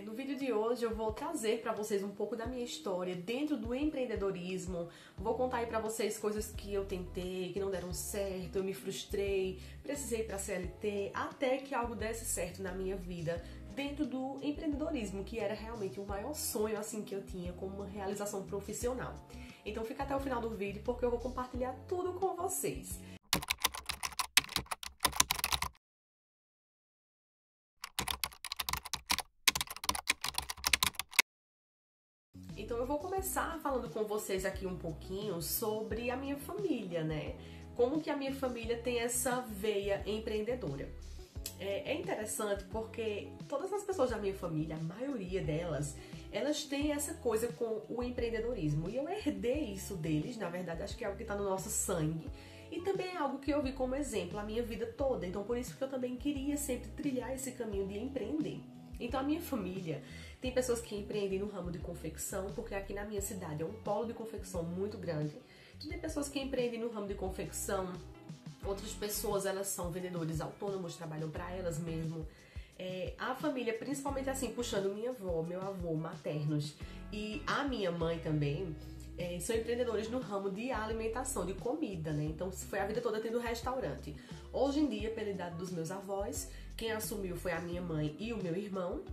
No vídeo de hoje eu vou trazer para vocês um pouco da minha história dentro do empreendedorismo. Vou contar aí para vocês coisas que eu tentei, que não deram certo, eu me frustrei, precisei ir para CLT, até que algo desse certo na minha vida dentro do empreendedorismo, que era realmente o maior sonho assim que eu tinha como uma realização profissional. Então fica até o final do vídeo porque eu vou compartilhar tudo com vocês. Então eu vou começar falando com vocês aqui um pouquinho sobre a minha família, né? Como que a minha família tem essa veia empreendedora. É interessante porque todas as pessoas da minha família, a maioria delas, elas têm essa coisa com o empreendedorismo. E eu herdei isso deles, na verdade, acho que é algo que está no nosso sangue. E também é algo que eu vi como exemplo a minha vida toda. Então por isso que eu também queria sempre trilhar esse caminho de empreender. Então a minha família tem pessoas que empreendem no ramo de confecção, porque aqui na minha cidade é um polo de confecção muito grande. Então, tem pessoas que empreendem no ramo de confecção, outras pessoas elas são vendedores autônomos, trabalham para elas mesmo. A família, principalmente assim, puxando minha avó, meu avô maternos e a minha mãe também, são empreendedores no ramo de alimentação, de comida, né? Então foi a vida toda tendo restaurante. Hoje em dia, pela idade dos meus avós, quem assumiu foi a minha mãe e o meu irmão,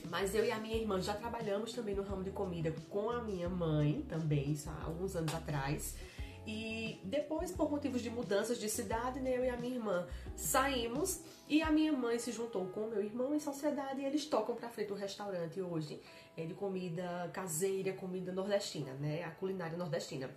mas eu e a minha irmã já trabalhamos também no ramo de comida com a minha mãe também, isso há alguns anos atrás. E depois, por motivos de mudanças de cidade, né, eu e a minha irmã saímos e a minha mãe se juntou com o meu irmão em sociedade e eles tocam pra frente o restaurante hoje de comida caseira, comida nordestina, né, a culinária nordestina.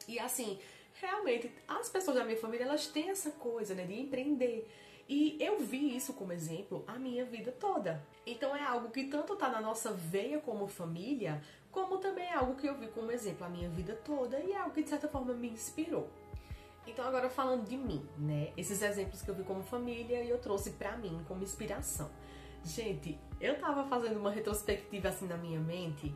E assim, realmente, as pessoas da minha família, elas têm essa coisa, né, de empreender. E eu vi isso como exemplo a minha vida toda. Então é algo que tanto tá na nossa veia como família, como também é algo que eu vi como exemplo a minha vida toda e é algo que de certa forma me inspirou. Então agora falando de mim, né? Esses exemplos que eu vi como família e eu trouxe pra mim como inspiração. Gente, eu tava fazendo uma retrospectiva assim na minha mente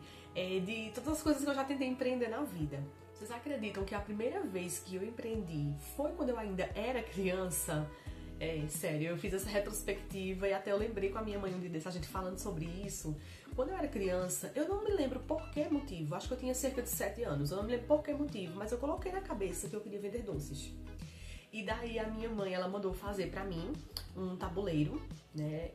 de todas as coisas que eu já tentei empreender na vida. Vocês acreditam que a primeira vez que eu empreendi foi quando eu ainda era criança? Sério, eu fiz essa retrospectiva e até eu lembrei com a minha mãe um dia desse, a gente falando sobre isso. Quando eu era criança, eu não me lembro por que motivo, acho que eu tinha cerca de 7 anos, eu não me lembro por que motivo, mas eu coloquei na cabeça que eu queria vender doces. E daí a minha mãe, ela mandou fazer pra mim um tabuleiro, né,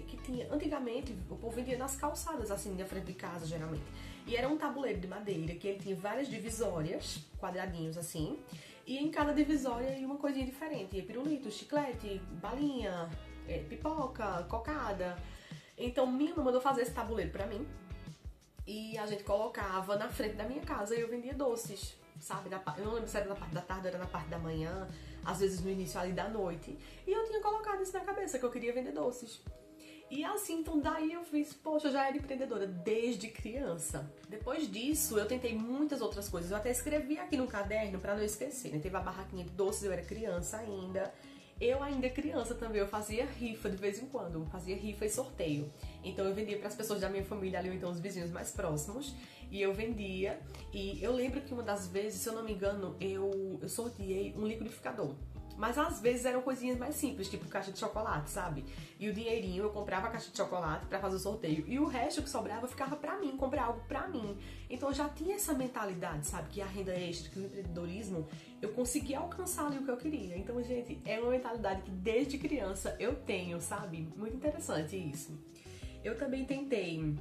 que tinha, antigamente, o povo vendia nas calçadas, assim, na frente de casa, geralmente. E era um tabuleiro de madeira, que ele tinha várias divisórias, quadradinhos assim, e em cada divisória ia uma coisinha diferente, ia pirulito, chiclete, balinha, pipoca, cocada. Então minha mãe mandou fazer esse tabuleiro pra mim, e a gente colocava na frente da minha casa e eu vendia doces, sabe? Eu não lembro se era na parte da tarde ou era na parte da manhã, às vezes no início ali da noite. E eu tinha colocado isso na cabeça, que eu queria vender doces. E assim, então daí eu fiz, poxa, eu já era empreendedora desde criança. Depois disso, eu tentei muitas outras coisas. Eu até escrevi aqui no caderno pra não esquecer, né? Teve a barraquinha de doces, eu era criança ainda. Eu ainda criança também, eu fazia rifa de vez em quando, eu fazia rifa e sorteio. Então eu vendia para as pessoas da minha família ali, ou então os vizinhos mais próximos, e eu vendia. E eu lembro que uma das vezes, se eu não me engano, eu sorteei um liquidificador. Mas às vezes eram coisinhas mais simples, tipo caixa de chocolate, sabe? E o dinheirinho eu comprava a caixa de chocolate pra fazer o sorteio. E o resto que sobrava ficava pra mim, comprar algo pra mim. Então eu já tinha essa mentalidade, sabe? Que a renda extra, que o empreendedorismo, eu conseguia alcançar ali o que eu queria. Então, gente, é uma mentalidade que desde criança eu tenho, sabe? Muito interessante isso. Eu também tentei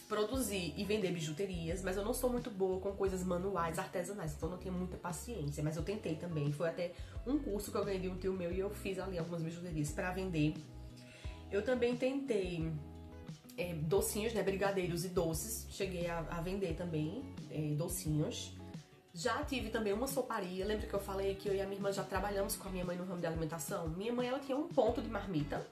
produzir e vender bijuterias, mas eu não sou muito boa com coisas manuais, artesanais, então eu não tenho muita paciência, mas eu tentei também, foi até um curso que eu ganhei de um tio meu e eu fiz ali algumas bijuterias para vender. Eu também tentei docinhos, né, brigadeiros e doces, cheguei a vender também docinhos. Já tive também uma soparia, lembra que eu falei que eu e a minha irmã já trabalhamos com a minha mãe no ramo de alimentação? Minha mãe, ela tinha um ponto de marmita.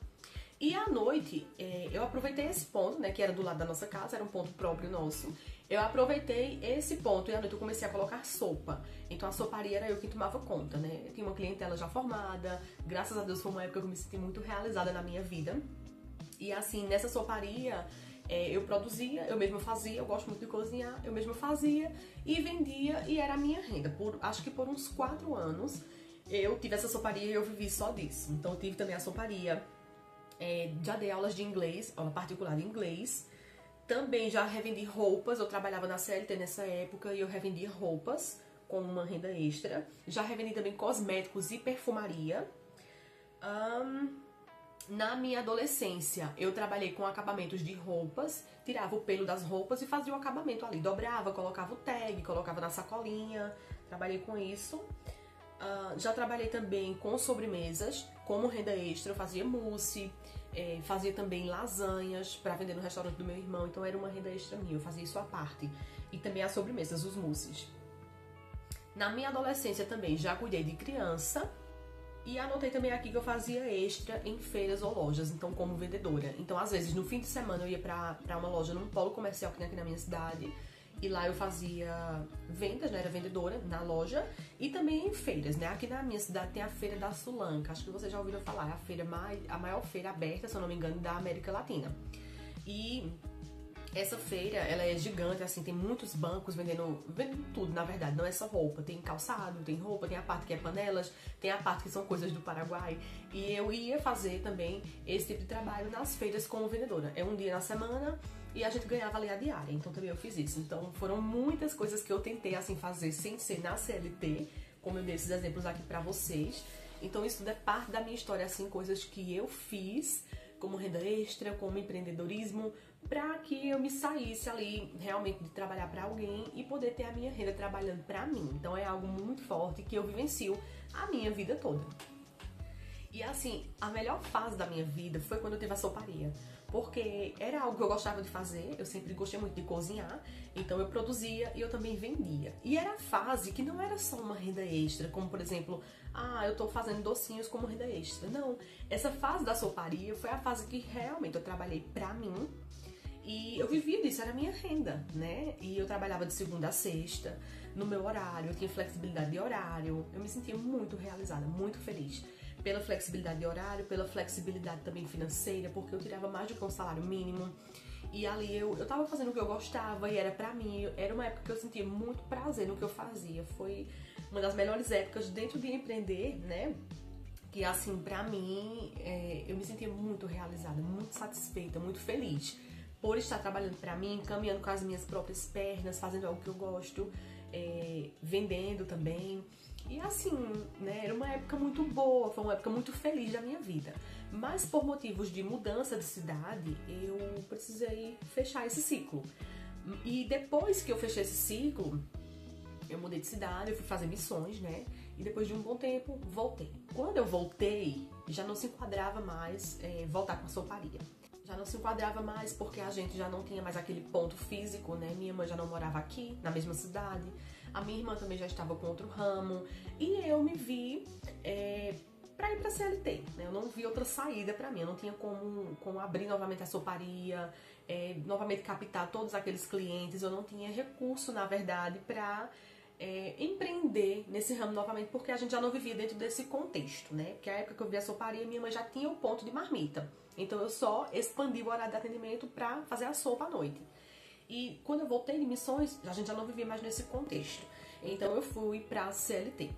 E à noite, eu aproveitei esse ponto, né, que era do lado da nossa casa, era um ponto próprio nosso. Eu aproveitei esse ponto e à noite eu comecei a colocar sopa. Então a soparia era eu que tomava conta, né? Eu tinha uma clientela já formada, graças a Deus foi uma época que eu me senti muito realizada na minha vida. E assim, nessa soparia, eu produzia, eu mesma fazia, eu gosto muito de cozinhar, eu mesma fazia e vendia e era a minha renda. Acho que por uns 4 anos eu tive essa soparia e eu vivi só disso. Então eu tive também a soparia. Já dei aulas de inglês, aula particular de inglês. Também já revendi roupas, eu trabalhava na CLT nessa época e eu revendia roupas com uma renda extra. Já revendi também cosméticos e perfumaria. Na minha adolescência, eu trabalhei com acabamentos de roupas, tirava o pelo das roupas e fazia o acabamento ali. Dobrava, colocava o tag, colocava na sacolinha, trabalhei com isso. Já trabalhei também com sobremesas, como renda extra, eu fazia mousse, fazia também lasanhas para vender no restaurante do meu irmão, então era uma renda extra minha, eu fazia isso à parte. E também as sobremesas, os mousses. Na minha adolescência também já cuidei de criança e anotei também aqui que eu fazia extra em feiras ou lojas, então como vendedora. Então às vezes no fim de semana eu ia pra uma loja num polo comercial que tem aqui na minha cidade e lá eu fazia vendas, né, era vendedora na loja e também em feiras, né. Aqui na minha cidade tem a Feira da Sulanca, acho que vocês já ouviram falar, é a maior feira aberta, se eu não me engano, da América Latina. E essa feira, ela é gigante, assim, tem muitos bancos vendendo tudo, na verdade, não é só roupa. Tem calçado, tem roupa, tem a parte que é panelas, tem a parte que são coisas do Paraguai. E eu ia fazer também esse tipo de trabalho nas feiras como vendedora. É um dia na semana e a gente ganhava ali a diária, então também eu fiz isso. Então foram muitas coisas que eu tentei, assim, fazer sem ser na CLT, como eu dei esses exemplos aqui pra vocês. Então isso tudo é parte da minha história, assim, coisas que eu fiz como renda extra, como empreendedorismo, para que eu me saísse ali realmente de trabalhar para alguém e poder ter a minha renda trabalhando para mim. Então é algo muito forte que eu vivencio a minha vida toda. E assim, a melhor fase da minha vida foi quando eu tive a soparia, porque era algo que eu gostava de fazer, eu sempre gostei muito de cozinhar, então eu produzia e eu também vendia. E era a fase que não era só uma renda extra, como por exemplo, eu tô fazendo docinhos como renda extra. Não, essa fase da soparia foi a fase que realmente eu trabalhei pra mim e eu vivia disso, era a minha renda, né? E eu trabalhava de segunda a sexta, no meu horário, eu tinha flexibilidade de horário, eu me sentia muito realizada, muito feliz. Pela flexibilidade de horário, pela flexibilidade também financeira, porque eu tirava mais do que um salário mínimo. E ali eu tava fazendo o que eu gostava e era pra mim, era uma época que eu sentia muito prazer no que eu fazia. Foi uma das melhores épocas dentro de empreender, né? Que assim, pra mim, eu me sentia muito realizada, muito satisfeita, muito feliz por estar trabalhando pra mim, caminhando com as minhas próprias pernas, fazendo algo que eu gosto, vendendo também. E assim, né, era uma época muito boa, foi uma época muito feliz da minha vida. Mas por motivos de mudança de cidade, eu precisei fechar esse ciclo. E depois que eu fechei esse ciclo, eu mudei de cidade, eu fui fazer missões, né? E depois de um bom tempo, voltei. Quando eu voltei, já não se enquadrava mais voltar com a soparia. Já não se enquadrava mais porque a gente já não tinha mais aquele ponto físico, né? Minha mãe já não morava aqui, na mesma cidade. A minha irmã também já estava com outro ramo. E eu me vi pra ir pra CLT, né? Eu não vi outra saída pra mim. Eu não tinha como abrir novamente a soparia, novamente captar todos aqueles clientes. Eu não tinha recurso, na verdade, pra empreender nesse ramo novamente, porque a gente já não vivia dentro desse contexto, né? Porque a época que eu vi a soparia, minha mãe já tinha o ponto de marmita. Então eu só expandi o horário de atendimento pra fazer a sopa à noite. E quando eu voltei de missões, a gente já não vivia mais nesse contexto. Então eu fui pra CLT.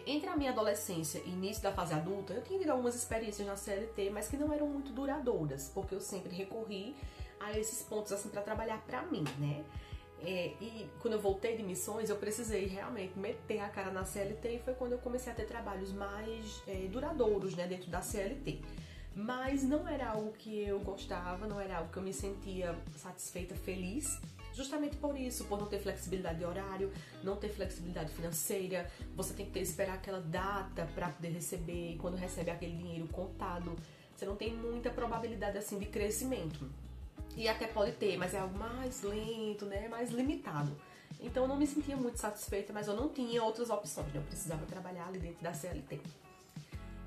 Entre a minha adolescência e início da fase adulta, eu tinha tido algumas experiências na CLT, mas que não eram muito duradouras, porque eu sempre recorri a esses pontos assim para trabalhar pra mim, né? E quando eu voltei de missões, eu precisei realmente meter a cara na CLT e foi quando eu comecei a ter trabalhos mais duradouros, né, dentro da CLT. Mas não era algo que eu gostava, não era algo que eu me sentia satisfeita, feliz, justamente por isso, por não ter flexibilidade de horário, não ter flexibilidade financeira, você tem que esperar aquela data para poder receber, e quando recebe aquele dinheiro contado, você não tem muita probabilidade assim de crescimento. E até pode ter, mas é algo mais lento, né, mais limitado. Então eu não me sentia muito satisfeita, mas eu não tinha outras opções, né? Eu precisava trabalhar ali dentro da CLT.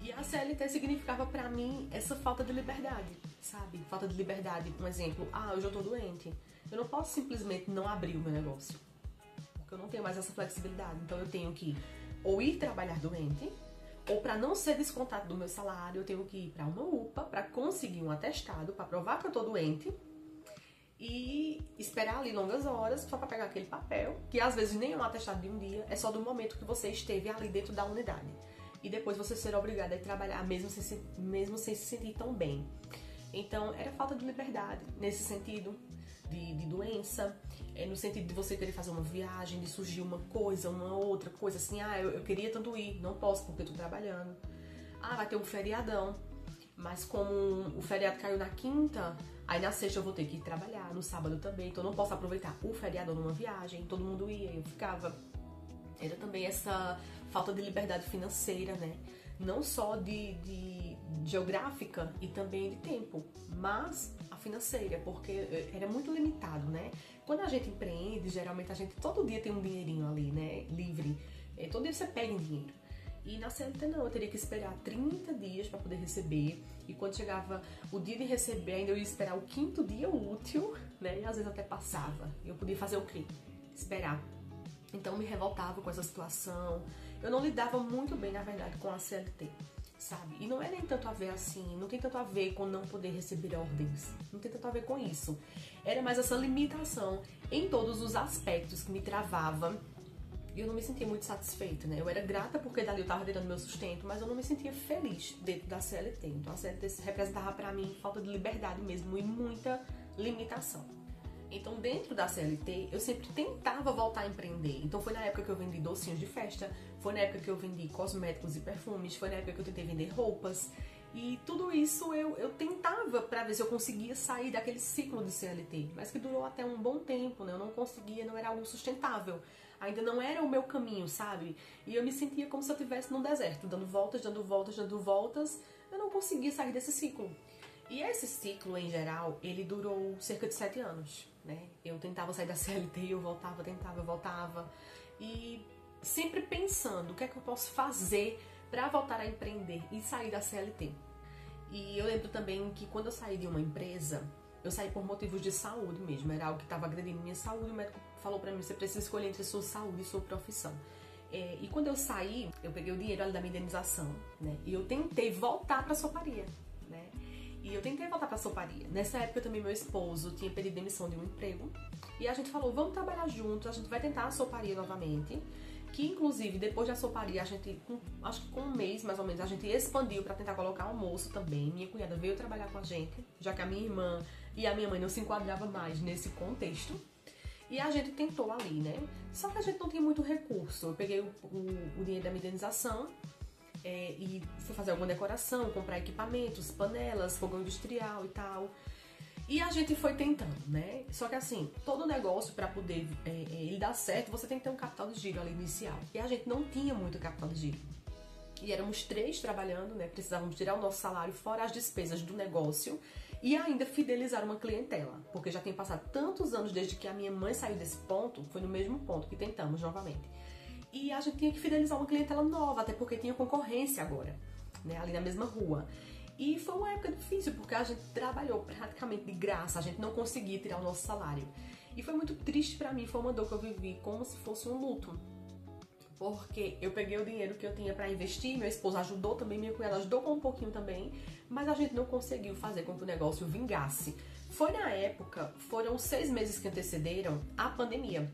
E a CLT significava pra mim essa falta de liberdade, sabe? Falta de liberdade. Um exemplo, hoje eu tô doente. Eu não posso simplesmente não abrir o meu negócio, porque eu não tenho mais essa flexibilidade. Então eu tenho que ou ir trabalhar doente, ou pra não ser descontado do meu salário, eu tenho que ir pra uma UPA pra conseguir um atestado, pra provar que eu tô doente, e esperar ali longas horas só pra pegar aquele papel, que às vezes nem é um atestado de um dia, é só do momento que você esteve ali dentro da unidade. e depois você ser obrigada a ir trabalhar mesmo sem se sentir tão bem. Então, era falta de liberdade nesse sentido, de doença, no sentido de você querer fazer uma viagem, de surgir uma coisa, uma outra coisa assim, eu queria tanto ir, não posso porque eu tô trabalhando. Vai ter um feriadão, mas como o feriado caiu na quinta, aí na sexta eu vou ter que ir trabalhar, no sábado também, então eu não posso aproveitar o feriado numa viagem, todo mundo ia, eu ficava. Era também essa falta de liberdade financeira, né? Não só de geográfica e também de tempo, mas a financeira, porque era muito limitado, né? Quando a gente empreende, geralmente a gente todo dia tem um dinheirinho ali, né? Livre. Todo dia você pega em dinheiro. E na CLT não, eu teria que esperar 30 dias para poder receber. E quando chegava o dia de receber, ainda eu ia esperar o 5º dia útil, né? E às vezes até passava. Eu podia fazer o quê? Esperar. Então eu me revoltava com essa situação. Eu não lidava muito bem, na verdade, com a CLT, sabe? E não é nem tanto a ver assim, não tem tanto a ver com não poder receber ordens. Não tem tanto a ver com isso. Era mais essa limitação em todos os aspectos que me travava. E eu não me sentia muito satisfeita, né? Eu era grata porque dali eu tava tirando meu sustento, mas eu não me sentia feliz dentro da CLT. Então a CLT representava pra mim falta de liberdade mesmo e muita limitação. Então dentro da CLT eu sempre tentava voltar a empreender. Então foi na época que eu vendi docinhos de festa, foi na época que eu vendi cosméticos e perfumes, foi na época que eu tentei vender roupas. E tudo isso eu tentava pra ver se eu conseguia sair daquele ciclo de CLT, mas que durou até um bom tempo, né? Eu não conseguia, não era algo sustentável. Ainda não era o meu caminho, sabe? E eu me sentia como se eu estivesse num deserto, dando voltas, dando voltas, dando voltas. Eu não conseguia sair desse ciclo. E esse ciclo, em geral, ele durou cerca de 7 anos, né? Eu tentava sair da CLT, eu voltava, tentava, eu voltava. E sempre pensando o que é que eu posso fazer para voltar a empreender e sair da CLT. E eu lembro também que quando eu saí de uma empresa, eu saí por motivos de saúde mesmo, era algo que estava agredindo minha saúde. O médico falou pra mim, você precisa escolher entre sua saúde e sua profissão. E quando eu saí, eu peguei o dinheiro ali da minha indenização, né? E eu tentei voltar pra soparia, né? E eu tentei voltar pra soparia. Nessa época também meu esposo tinha pedido demissão de um emprego. E a gente falou, vamos trabalhar juntos, a gente vai tentar a soparia novamente. Que inclusive depois da soparia, a gente, acho que com um mês mais ou menos, a gente expandiu pra tentar colocar almoço também. Minha cunhada veio trabalhar com a gente, já que a minha irmã e a minha mãe não se enquadravam mais nesse contexto. E a gente tentou ali, né? Só que a gente não tinha muito recurso. Eu peguei o dinheiro da minha indenização e fui fazer alguma decoração, comprar equipamentos, panelas, fogão industrial e tal. E a gente foi tentando, né? Só que assim, todo negócio para poder ele dar certo, você tem que ter um capital de giro ali inicial. E a gente não tinha muito capital de giro. E éramos 3 trabalhando, né? Precisávamos tirar o nosso salário fora as despesas do negócio e ainda fidelizar uma clientela. Porque já tem passado tantos anos desde que a minha mãe saiu desse ponto, foi no mesmo ponto que tentamos novamente. E a gente tinha que fidelizar uma clientela nova, até porque tinha concorrência agora, né? Ali na mesma rua. E foi uma época difícil, porque a gente trabalhou praticamente de graça, a gente não conseguia tirar o nosso salário. E foi muito triste pra mim, foi uma dor que eu vivi como se fosse um luto. Porque eu peguei o dinheiro que eu tinha pra investir, meu esposo ajudou também, minha cunhada ajudou com um pouquinho também, mas a gente não conseguiu fazer com que o negócio vingasse. Foi na época, foram 6 meses que antecederam a pandemia.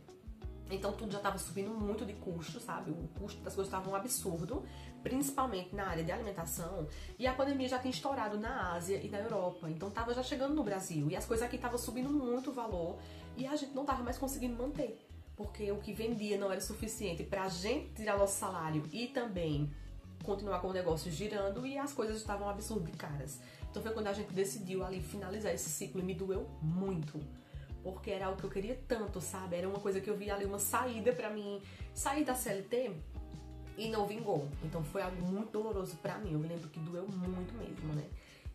Então tudo já estava subindo muito de custo, sabe? O custo das coisas estava um absurdo, principalmente na área de alimentação. E a pandemia já tinha estourado na Ásia e na Europa. Então estava já chegando no Brasil. E as coisas aqui estavam subindo muito o valor. E a gente não estava mais conseguindo manter. Porque o que vendia não era suficiente para a gente tirar nosso salário e também continuar com o negócio girando. E as coisas estavam um absurdo de caras. Então foi quando a gente decidiu ali finalizar esse ciclo. E me doeu muito. Porque era algo que eu queria tanto, sabe? Era uma coisa que eu via ali, uma saída pra mim. Sair da CLT e não vingou. Então foi algo muito doloroso pra mim. Eu me lembro que doeu muito mesmo, né?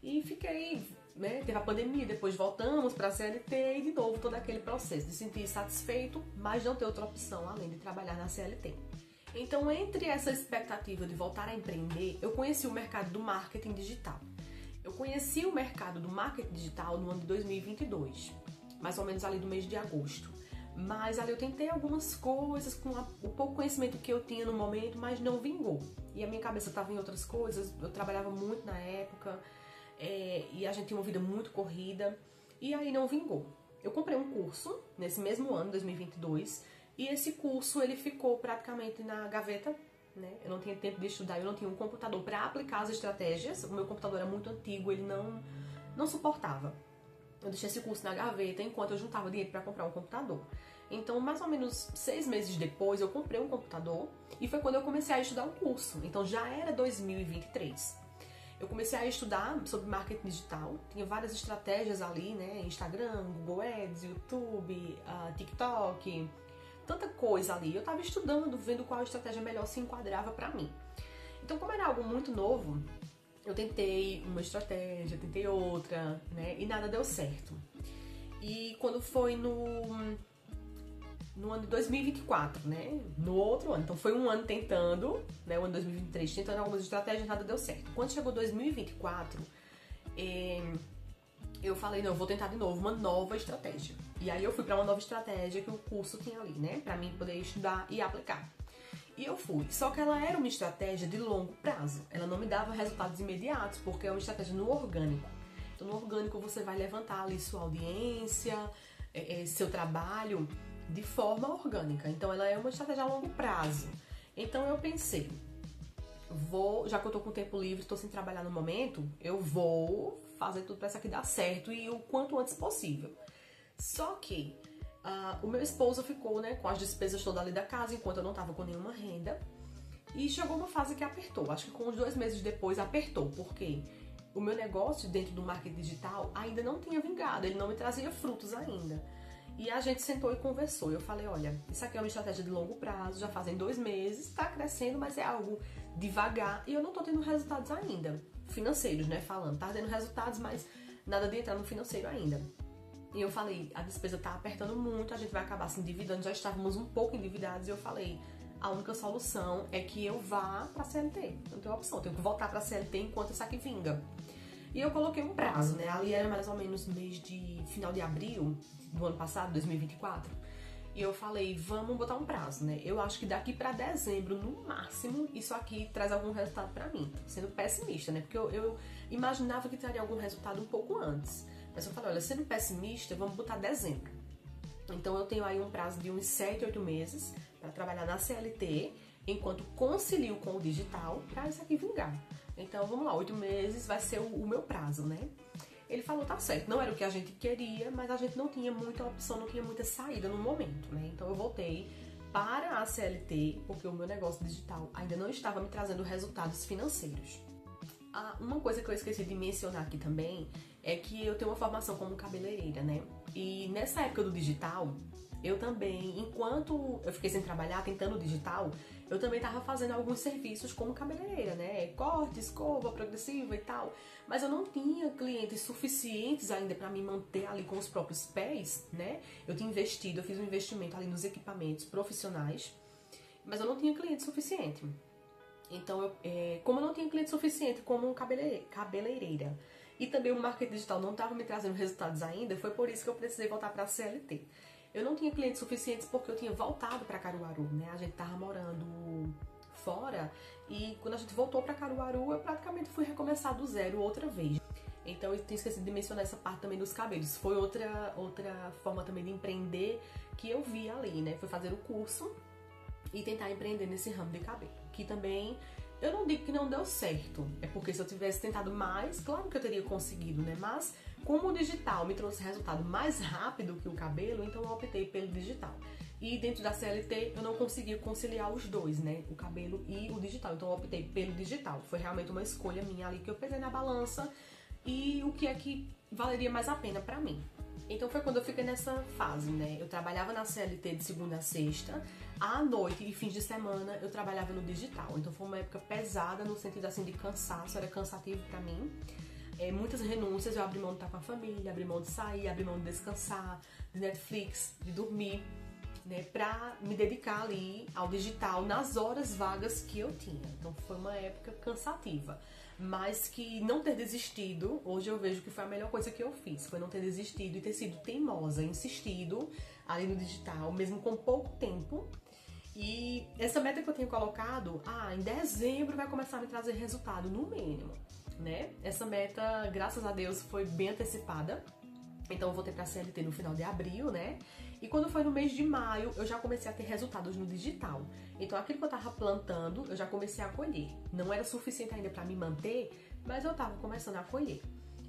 E fiquei, né? Teve a pandemia, depois voltamos pra CLT e de novo todo aquele processo de sentir satisfeito, mas não ter outra opção além de trabalhar na CLT. Então, entre essa expectativa de voltar a empreender, eu conheci o mercado do marketing digital. Eu conheci o mercado do marketing digital no ano de 2022. Mais ou menos ali do mês de agosto. Mas ali eu tentei algumas coisas com o pouco conhecimento que eu tinha no momento, mas não vingou. E a minha cabeça estava em outras coisas, eu trabalhava muito na época, e a gente tinha uma vida muito corrida, e aí não vingou. Eu comprei um curso nesse mesmo ano, 2022, e esse curso ele ficou praticamente na gaveta, né? Eu não tinha tempo de estudar, eu não tinha um computador para aplicar as estratégias. O meu computador era muito antigo, ele não suportava. Eu deixei esse curso na gaveta enquanto eu juntava dinheiro para comprar um computador. Então, mais ou menos 6 meses depois, eu comprei um computador e foi quando eu comecei a estudar o curso. Então, já era 2023. Eu comecei a estudar sobre marketing digital, tinha várias estratégias ali, né? Instagram, Google Ads, YouTube, TikTok, tanta coisa ali. Eu tava estudando, vendo qual estratégia melhor se enquadrava pra mim. Então, como era algo muito novo, eu tentei uma estratégia, tentei outra, né? E nada deu certo. E quando foi no ano de 2024, né? No outro ano. Então foi um ano tentando, né? O ano de 2023, tentando algumas estratégias, nada deu certo. Quando chegou 2024, eu falei, não, eu vou tentar de novo uma nova estratégia. E aí eu fui pra uma nova estratégia que o curso tinha ali, né? Pra mim poder estudar e aplicar. E eu fui. Só que ela era uma estratégia de longo prazo. Ela não me dava resultados imediatos, porque é uma estratégia no orgânico. Então no orgânico você vai levantar ali sua audiência, seu trabalho de forma orgânica. Então ela é uma estratégia a longo prazo. Então eu pensei, já que eu tô com tempo livre, tô sem trabalhar no momento, eu vou fazer tudo pra isso aqui dar certo e o quanto antes possível. Só que o meu esposo ficou, né, com as despesas todas ali da casa, enquanto eu não tava com nenhuma renda. E chegou uma fase que apertou. Acho que com uns 2 meses depois apertou, porque o meu negócio dentro do marketing digital ainda não tinha vingado, ele não me trazia frutos ainda. E a gente sentou e conversou. Eu falei, olha, isso aqui é uma estratégia de longo prazo, já fazem 2 meses, tá crescendo, mas é algo devagar e eu não tô tendo resultados ainda. Financeiros, né, falando. Tá tendo resultados, mas nada de entrar no financeiro ainda. E eu falei, a despesa tá apertando muito, a gente vai acabar se endividando, já estávamos um pouco endividados. E eu falei, a única solução é que eu vá pra CLT. Não tenho opção, eu tenho que voltar pra CLT enquanto isso aqui vinga. E eu coloquei um prazo, né? Ali era mais ou menos final de abril do ano passado, 2024. E eu falei, vamos botar um prazo, né? Eu acho que daqui pra dezembro, no máximo, isso aqui traz algum resultado pra mim. Sendo pessimista, né? Porque eu imaginava que traria algum resultado um pouco antes. Mas eu falei, olha, sendo pessimista, vamos botar dezembro. Então eu tenho aí um prazo de uns 7, 8 meses pra trabalhar na CLT, enquanto concilio com o digital pra isso aqui vingar. Então, vamos lá, 8 meses vai ser o meu prazo, né? Ele falou, tá certo, não era o que a gente queria, mas a gente não tinha muita opção, não tinha muita saída no momento, né? Então, eu voltei para a CLT, porque o meu negócio digital ainda não estava me trazendo resultados financeiros. Uma coisa que eu esqueci de mencionar aqui também é que eu tenho uma formação como cabeleireira, né? E nessa época do digital, eu também, enquanto eu fiquei sem trabalhar, tentando o digital, eu também tava fazendo alguns serviços como cabeleireira, né? Corte, escova, progressiva e tal. Mas eu não tinha clientes suficientes ainda pra me manter ali com os próprios pés, né? Eu tinha investido, eu fiz um investimento ali nos equipamentos profissionais, mas eu não tinha cliente suficiente. Então, como eu não tinha cliente suficiente como cabeleireira e também o marketing digital não estava me trazendo resultados ainda, foi por isso que eu precisei voltar pra CLT. Eu não tinha clientes suficientes porque eu tinha voltado para Caruaru, né? A gente tava morando fora e quando a gente voltou para Caruaru, eu praticamente fui recomeçar do zero outra vez. Então eu tinha esquecido de mencionar essa parte também dos cabelos. Foi outra forma também de empreender que eu vi ali, né? Foi fazer o curso e tentar empreender nesse ramo de cabelo. Que também, eu não digo que não deu certo. É porque se eu tivesse tentado mais, claro que eu teria conseguido, né? Mas como o digital me trouxe resultado mais rápido que o cabelo, então eu optei pelo digital. E dentro da CLT eu não conseguia conciliar os dois, né? O cabelo e o digital. Então eu optei pelo digital. Foi realmente uma escolha minha ali que eu pesei na balança e o que é que valeria mais a pena pra mim. Então foi quando eu fiquei nessa fase, né? Eu trabalhava na CLT de segunda a sexta, à noite e fins de semana eu trabalhava no digital. Então foi uma época pesada no sentido assim de cansaço, era cansativo pra mim. Muitas renúncias, eu abri mão de estar com a família, abri mão de sair, abri mão de descansar, de Netflix, de dormir, né, pra me dedicar ali ao digital nas horas vagas que eu tinha. Então foi uma época cansativa, mas que não ter desistido, hoje eu vejo que foi a melhor coisa que eu fiz, foi não ter desistido e ter sido teimosa, insistido ali no digital, mesmo com pouco tempo. E essa meta que eu tenho colocado, em dezembro vai começar a me trazer resultado, no mínimo, né? Essa meta, graças a Deus, foi bem antecipada. Então eu voltei pra CLT no final de abril, né? E quando foi no mês de maio, eu já comecei a ter resultados no digital. Então aquilo que eu tava plantando, eu já comecei a colher. Não era suficiente ainda pra me manter, mas eu tava começando a colher.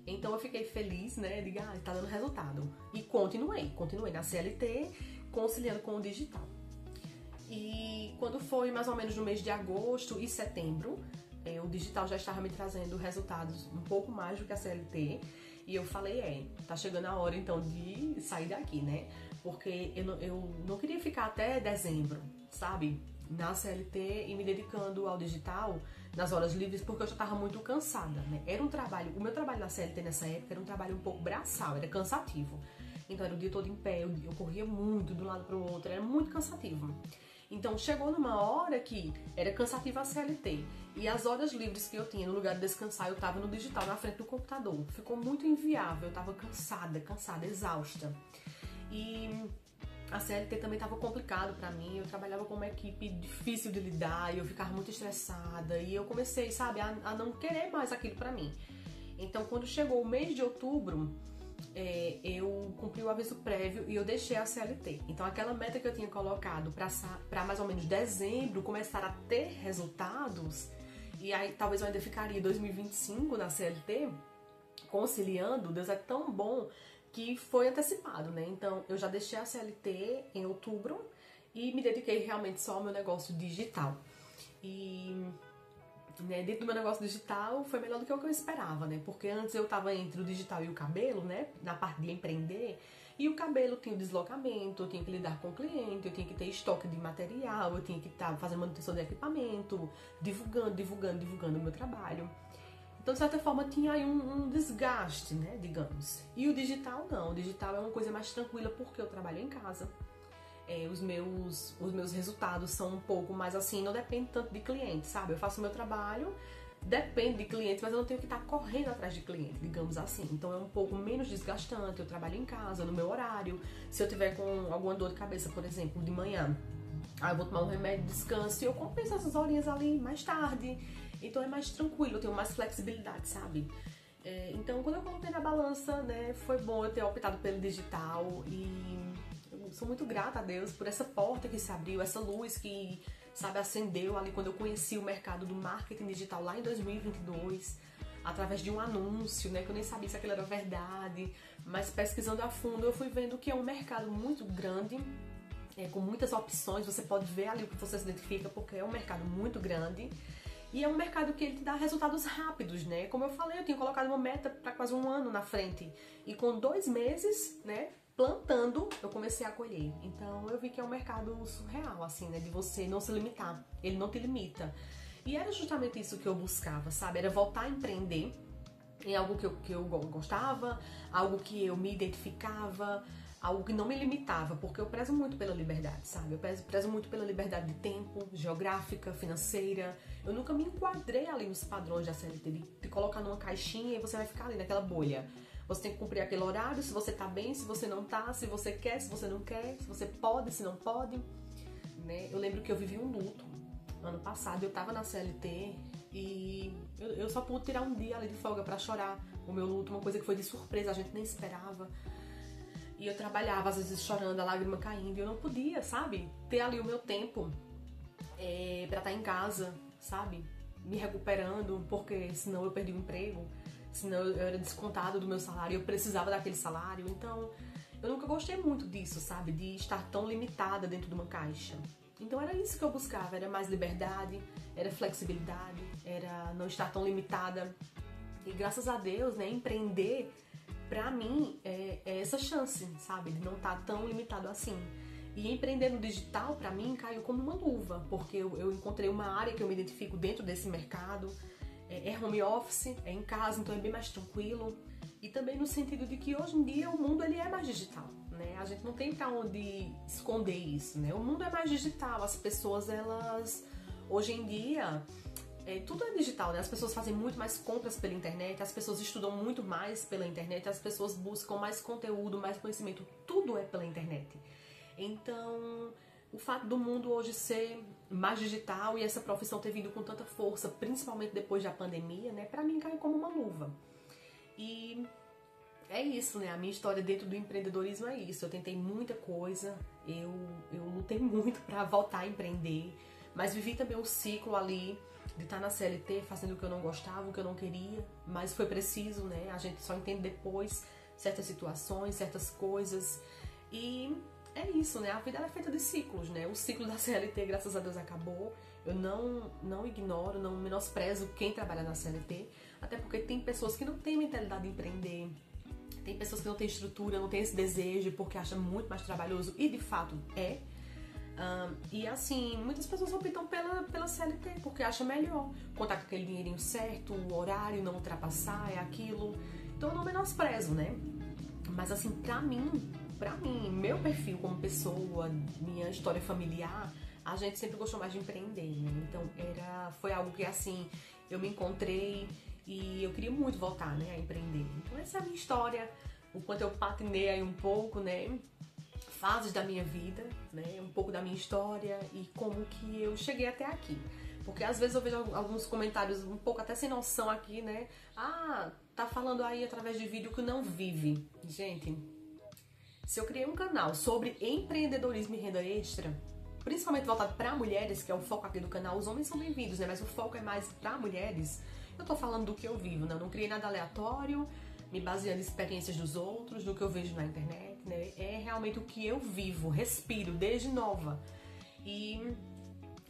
Então eu fiquei feliz, né? Diga, tá dando resultado. E continuei na CLT, conciliando com o digital. E quando foi mais ou menos no mês de agosto e setembro, o digital já estava me trazendo resultados um pouco mais do que a CLT. E eu falei, tá chegando a hora então de sair daqui, né? Porque eu não queria ficar até dezembro, sabe? Na CLT e me dedicando ao digital nas horas livres, porque eu já estava muito cansada, né? Era um trabalho, o meu trabalho na CLT nessa época era um trabalho um pouco braçal, era cansativo. Então era o dia todo em pé, eu corria muito de um lado para o outro, era muito cansativo. Então chegou numa hora que era cansativa a CLT e as horas livres que eu tinha no lugar de descansar, eu tava no digital, na frente do computador. Ficou muito inviável, eu tava cansada, exausta. E a CLT também tava complicado pra mim, eu trabalhava com uma equipe difícil de lidar e eu ficava muito estressada e eu comecei, sabe, a não querer mais aquilo pra mim. Então quando chegou o mês de outubro, eu cumpri o aviso prévio e eu deixei a CLT. Então aquela meta que eu tinha colocado para mais ou menos dezembro começar a ter resultados, e aí talvez eu ainda ficaria 2025 na CLT, conciliando, Deus é tão bom que foi antecipado, né? Então eu já deixei a CLT em outubro e me dediquei realmente só ao meu negócio digital. E dentro do meu negócio digital foi melhor do que o que eu esperava, né? Porque antes eu tava entre o digital e o cabelo, né? Na parte de empreender. E o cabelo tinha o deslocamento, eu tinha que lidar com o cliente, eu tinha que ter estoque de material, eu tinha que estar fazendo manutenção de equipamento, divulgando o meu trabalho. Então, de certa forma, tinha aí um desgaste, né? Digamos. E o digital não. O digital é uma coisa mais tranquila porque eu trabalho em casa. Os meus resultados são um pouco mais assim, não depende tanto de clientes, sabe? Eu faço o meu trabalho, depende de clientes, mas eu não tenho que estar correndo atrás de cliente, digamos assim. Então é um pouco menos desgastante, eu trabalho em casa, no meu horário. Se eu tiver com alguma dor de cabeça, por exemplo, de manhã, eu vou tomar um remédio de descanso e eu compenso essas horinhas ali mais tarde. Então é mais tranquilo, eu tenho mais flexibilidade, sabe? Então quando eu coloquei na balança, né, foi bom eu ter optado pelo digital e sou muito grata a Deus por essa porta que se abriu, essa luz que, sabe, acendeu ali quando eu conheci o mercado do marketing digital lá em 2022, através de um anúncio, né, que eu nem sabia se aquilo era verdade, mas pesquisando a fundo eu fui vendo que é um mercado muito grande, com muitas opções, você pode ver ali o que você se identifica, porque é um mercado muito grande. E é um mercado que ele te dá resultados rápidos, né? Como eu falei, eu tinha colocado uma meta para quase um ano na frente. E com 2 meses, né, plantando, eu comecei a colher. Então eu vi que é um mercado surreal, assim, né? De você não se limitar. Ele não te limita. E era justamente isso que eu buscava, sabe? Era voltar a empreender em algo que eu gostava, algo que eu me identificava, algo que não me limitava, porque eu prezo muito pela liberdade, sabe? Eu prezo muito pela liberdade de tempo, geográfica, financeira. Eu nunca me enquadrei ali nos padrões da CLT, de colocar numa caixinha e você vai ficar ali naquela bolha. Você tem que cumprir aquele horário, se você tá bem, se você não tá, se você quer, se você não quer, se você pode, se não pode, né? Eu lembro que eu vivi um luto. Ano passado eu tava na CLT e eu só pude tirar um dia ali de folga pra chorar o meu luto, uma coisa que foi de surpresa, a gente nem esperava. E eu trabalhava, às vezes chorando, a lágrima caindo, e eu não podia, sabe? Ter ali o meu tempo pra estar em casa, sabe? Me recuperando, porque senão eu perdi o emprego, senão eu era descontado do meu salário, eu precisava daquele salário. Então, eu nunca gostei muito disso, sabe? De estar tão limitada dentro de uma caixa. Então era isso que eu buscava, era mais liberdade, era flexibilidade, era não estar tão limitada. E graças a Deus, né, empreender, pra mim, é essa chance, sabe? De não estar tão limitado assim. E empreender no digital, pra mim, caiu como uma luva, porque eu encontrei uma área que eu me identifico dentro desse mercado. É home office, é em casa, então é bem mais tranquilo. E também no sentido de que hoje em dia o mundo ele é mais digital, né? A gente não tem pra onde esconder isso, né? O mundo é mais digital, as pessoas, elas, hoje em dia, tudo é digital, né? As pessoas fazem muito mais compras pela internet, as pessoas estudam muito mais pela internet, as pessoas buscam mais conteúdo, mais conhecimento, tudo é pela internet. Então, o fato do mundo hoje ser mais digital e essa profissão ter vindo com tanta força, principalmente depois da pandemia, né? Pra mim caiu como uma luva. E é isso, né? A minha história dentro do empreendedorismo é isso. Eu tentei muita coisa, eu lutei muito pra voltar a empreender, mas vivi também o ciclo ali de estar na CLT fazendo o que eu não gostava, o que eu não queria, mas foi preciso, né? A gente só entende depois certas situações, certas coisas. E é isso, né? A vida ela é feita de ciclos, né? O ciclo da CLT, graças a Deus, acabou. Eu não ignoro, não menosprezo quem trabalha na CLT, até porque tem pessoas que não têm mentalidade de empreender, tem pessoas que não têm estrutura, não têm esse desejo porque acham muito mais trabalhoso, e de fato é. E assim, muitas pessoas optam pela CLT porque acham melhor contar com aquele dinheirinho certo, o horário, não ultrapassar, é aquilo. Então eu não menosprezo, né? Mas assim, pra mim, meu perfil como pessoa, minha história familiar, a gente sempre gostou mais de empreender, né? Então foi algo que assim, eu me encontrei e eu queria muito voltar, né, a empreender. Então essa é a minha história, o quanto eu patinei aí um pouco, né? Fases da minha vida, né? Um pouco da minha história e como que eu cheguei até aqui. Porque às vezes eu vejo alguns comentários um pouco até sem noção aqui, né? Ah, tá falando aí através de vídeo que não vive. Gente, se eu criei um canal sobre empreendedorismo e renda extra, principalmente voltado para mulheres, que é o foco aqui do canal, os homens são bem-vindos, né? Mas o foco é mais para mulheres. Eu tô falando do que eu vivo, né? Eu não criei nada aleatório, me baseando em experiências dos outros, do que eu vejo na internet, né? É realmente o que eu vivo, respiro desde nova. E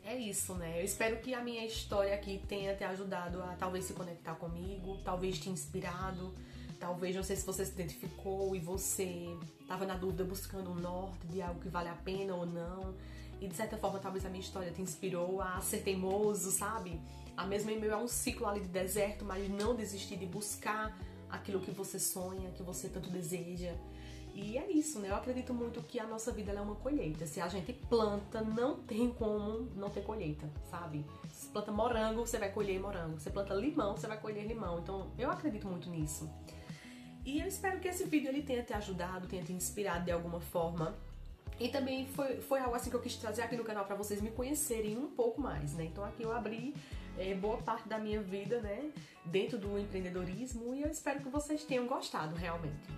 é isso, né? Eu espero que a minha história aqui tenha te ajudado a talvez se conectar comigo, talvez te inspirado, talvez, não sei se você se identificou e você estava na dúvida buscando um norte de algo que vale a pena ou não. E de certa forma, talvez a minha história te inspirou a ser teimoso, sabe? A mesma em meio a um ciclo ali de deserto, mas não desistir de buscar aquilo que você sonha, que você tanto deseja. E é isso, né? Eu acredito muito que a nossa vida ela é uma colheita. Se a gente planta, não tem como não ter colheita, sabe? Se você planta morango, você vai colher morango. Se você planta limão, você vai colher limão. Então, eu acredito muito nisso. E eu espero que esse vídeo ele tenha te ajudado, tenha te inspirado de alguma forma. E também foi algo assim que eu quis trazer aqui no canal para vocês me conhecerem um pouco mais, né? Então aqui eu abri boa parte da minha vida, né? Dentro do empreendedorismo e eu espero que vocês tenham gostado realmente.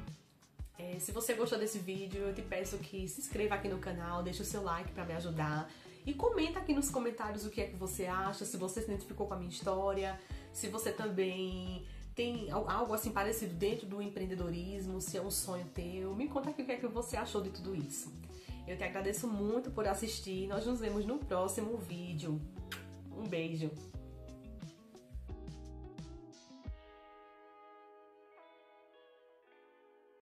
Se você gostou desse vídeo, eu te peço que se inscreva aqui no canal, deixe o seu like para me ajudar e comenta aqui nos comentários o que é que você acha, se você se identificou com a minha história, se você também tem algo assim parecido dentro do empreendedorismo, se é um sonho teu, me conta aqui o que é que você achou de tudo isso. Eu te agradeço muito por assistir, nós nos vemos no próximo vídeo. Um beijo!